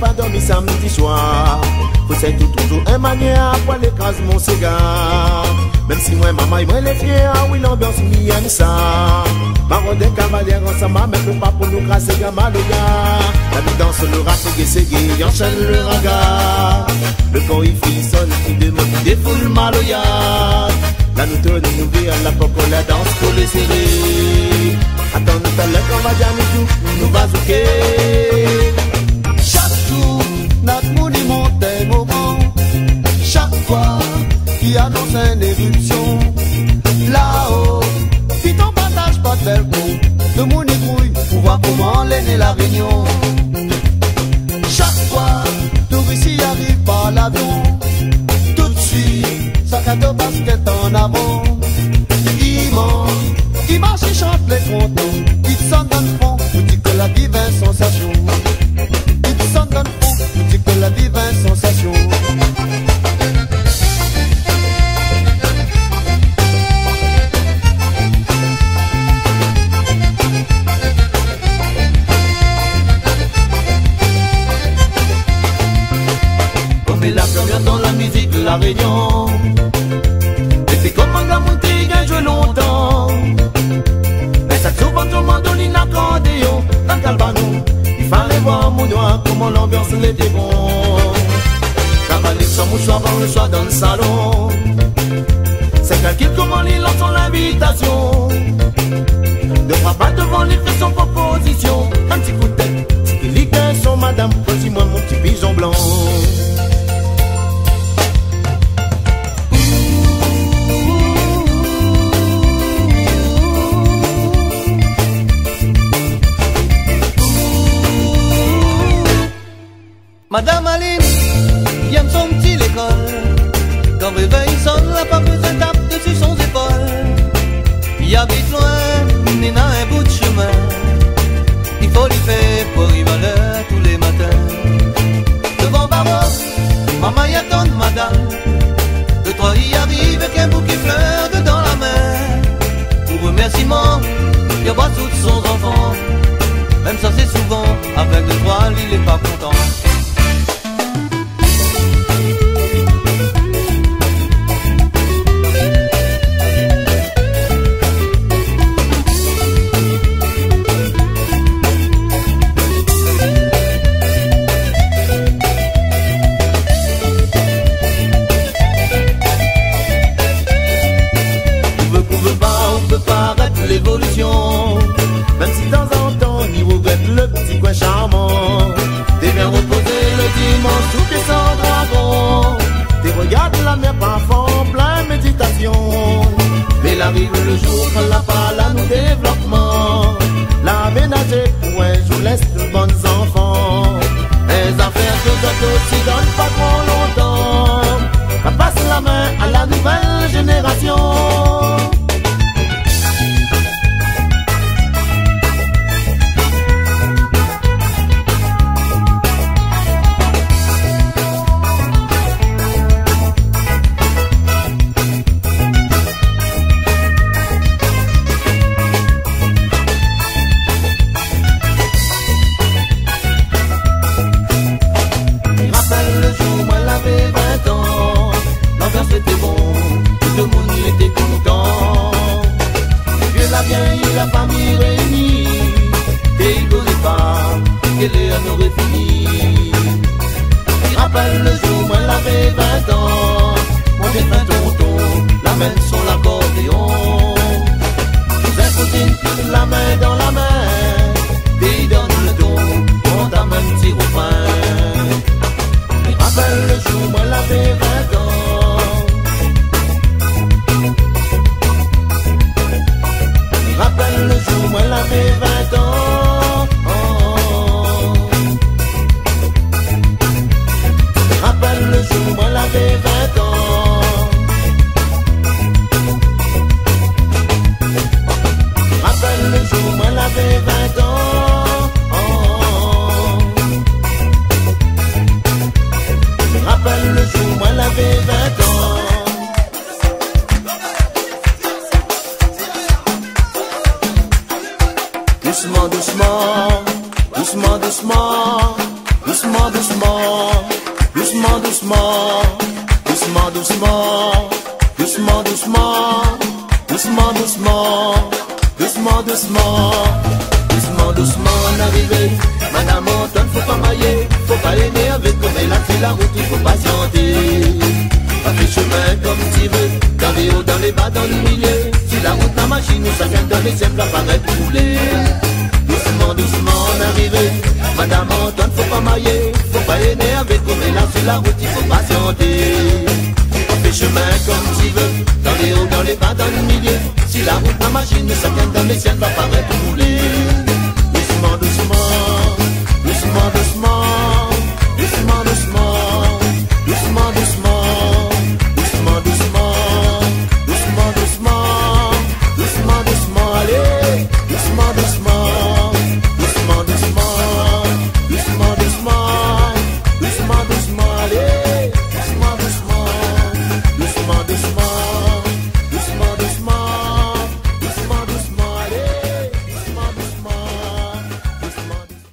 Pas dormi samedi soir. Faut c'est toujours un manière pour l'écrase mon cigare. Même si moi maman il les fier, oui l'ambiance m'y aime ça. Baron des cavaliers ensemble, mais peut pas pour nous grasser gamin le gars. La vie danse le rap et enchaîne le regard. Le corps il frissonne, il demande des foules maloyades. La nous tourne nouvelle, la poco la danse pour les serrer. Attends nous t'as l'air qu'on va jamais tout, nous va zouker. Notre monument est mourant. Chaque fois qu'il annonce une éruption, là-haut, puis ton partage pas de bel coup. Le monde y grouille pour voir comment l'est née la réunion. Chaque fois, touristes y arrivent par l'avion. Tout de suite, sac à dos basket en avant. Il marche, il chante les contos. Il s'en donne fond, vous dit que la vie est une sensation. Il s'en donne fond, vous dit que la vie est une sensation. Comme la première dans la musique de la Réunion. Et c'est comme un gamin qui a joué longtemps. Mais ça souvent tout le monde donne une accordéon dans Calvano. Il fallait voir mon doigt comment l'ambiance l'était bon. Cavalier sans mouchoir avant le soir dans le salon. C'est calcul comment il entend l'invitation. Ne crois pas devant les faits sans proposition. Un petit coup de tête, c'est qu'il lit son madame. Voici-moi mon petit pigeon blanc. Madame Aline, il aime son petit l'école. Quand réveil sonne, la papeuse tape dessus son épaule. Il habite loin, il n'a un bout de chemin. Il faut lui faire pour y aller tous les matins. Devant Barreau, maman y attend madame. Le trois y arrive avec un bouquet fleurs dedans la main. Pour remerciement, il y a pas tous son enfant. Même ça c'est souvent, avec le trois, il est pas content. L'évolution, même si de temps en temps il regrette le petit coin charmant. T'es bien reposé le dimanche sous tes sans dragon. T'es regardes la mer parfois en plein méditation. Mais il arrive le jour quand la parle à nous développement. La ménager pour un jour laisse de bons enfants. Les affaires que d'autres aussi donnent pas trop longtemps. On passe la main à la nouvelle génération. C'était bon, tout le monde était content. Dieu la vieille, la famille réunie. Et il n'osait pas que les en aurait fini. Il rappelle le jour, moi l'avais 20 ans. Moi j'ai fait tonton, la main sur l'accordéon. Cousin cousine, la main dans la main. Et il donne le ton, on t'a même petit refrain. Il rappelle le jour, moi l'avais 20 ans. Rappelle le jour, moi l'avais 20 ans. Rappelle le jour, moi l'avais 20 ans. Rappelle le jour, moi l'avais 20 ans. doucement, doucement, doucement, doucement, doucement, doucement, doucement, doucement, doucement, doucement, doucement, doucement, doucement, doucement, on arrivé. Madame Antoine, faut pas mailler, faut pas énerver, comme elle a fait la route, il faut patienter. Pas fait chemin comme tu veux, dans les hauts, dans les bas, dans le milieu. Si la route, la machine, nous chacun dans les siècles, apparaît rouler. Doucement, doucement, on arrivé. Madame Antoine, faut pas mailler, faut pas énerver, comme elle a fait la route, il faut patienter. On fait chemin comme tu veux, dans les hauts, dans les bas, dans le milieu. Si la route, la machine, chacun dans les siennes va paraître rouler. Doucement, doucement, doucement, doucement.